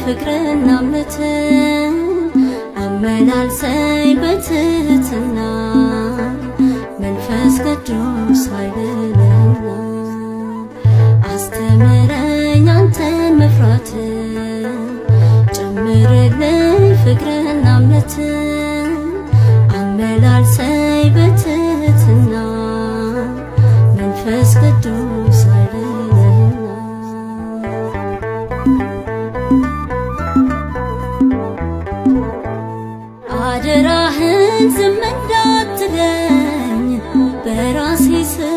ፍቅርና እምነትን አመላልሰኝ በትህትና መንፈስ ቅዱስ ኃይልህና አስተምረኝ አንተን መፍራትን ጨምርልኝ ፍቅርና እምነትን አመላልሰኝ በትህትና መንፈስ ቅዱስ ኃይልህና አደራህን ዝም እንዳትለኝ በራሴ ስር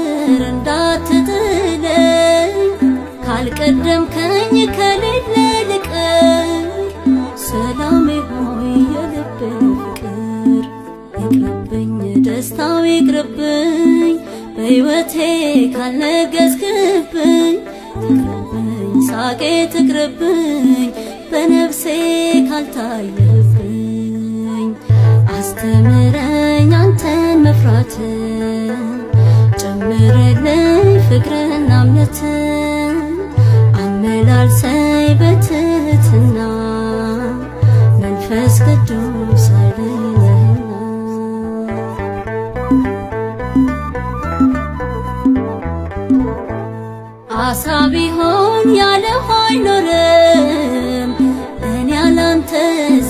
እንዳትጥለኝ ካልቀደምከኝ ከሌለ ልቀር ሰላሜ ሆይ የልቤ ፍቅር ይቅርብኝ ደስታው ይቅርብኝ በሕይወቴ ካልነገስክብኝ ትቅርብኝ ሳቄ ትቅርብኝ በነፍሴ ካልታየብኝ አስተምረኝ አንተን መፍራትን ጨምርልኝ ፍቅርና እምነትን አመላልሰኝ በትህትና መንፈስ ቅዱስ ኃይልህና አሳ ቢሆን ያለ ውሃ አይኖርም እኔ ያላንተ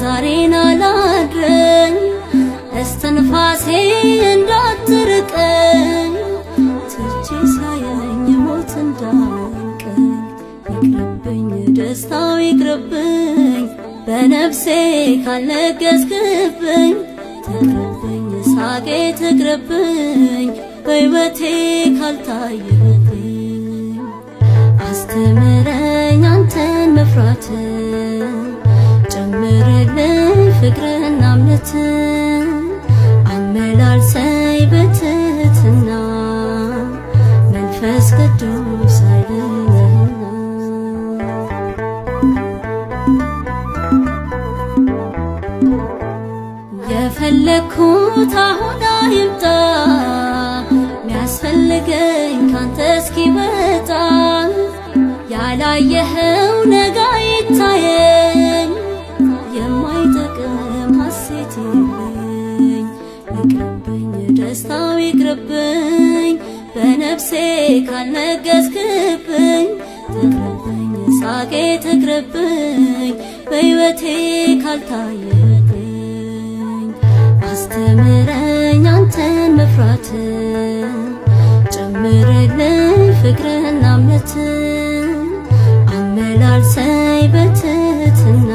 ዛሬን አላድርም እስትንፋሴ እንዳትርቀኝ ትቼ ሳየኝ ሞት እንዳይንቀኝ ይቅርብኝ ደስታው ይቅርብኝ በነፍሴ ካልነገስክብኝ ትቅርብኝ ሳቄ ትቅርብኝ በሕይወቴ ካልታየብኝ አስተምረኝ አንተን መፍራትን ጨምርልኝ ፍቅርና እምነትን አመላልሰኝ በትህትና መንፈስ ቅዱስ ኃይልህና የፈለግኩት አሁን አይምጣ ሚያስፈልገኝ ካንተ እስኪመጣ ያላየኸው ነገ ይታየኝ የማይጠቅም ሐሴት የለኝ ይቅርብኝ ደስታው ይቅርብኝ በነፍሴ ካልነገስክብኝ ትቅርብኝ ሳቄ ትቅርብኝ በሕይወቴ ካልታየብኝ አስተምረኝ አንተን መፍራትን ጨምርልኝ ፍቅርና እምነትን አመላልሰኝ በትህትና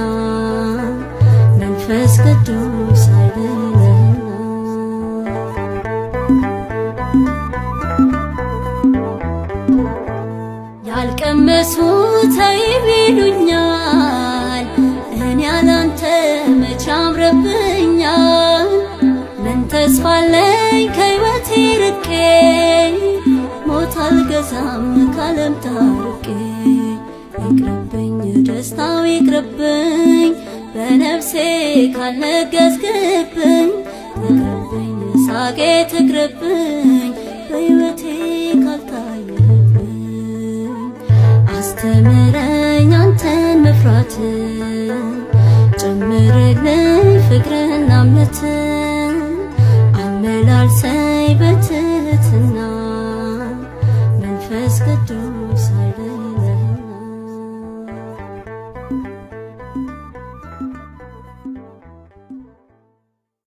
መንፈስ ቅዱስ ኃይልህና ያልቀመሱት አይብ ይሉኛል እኔ ያላንተ መች ያምርብኛል ምን ተስፋ አለኝ ከሕይወቴ ርቄ ሞት አልገዛም ካለም ታርቄ ይቅርብኝ ደስታው ይቅርብኝ በነፍሴ ካልነገስክብኝ ትቅርብኝ ሳቄ ትቅርብኝ በሕይወቴ ካልታየብኝ አስተምረኝ አንተን መፍራትን ጨምርልኝ ፍቅርና እምነትን አመላልሰኝ በትህትና መንፈስ ቅዱስ ኃይልህና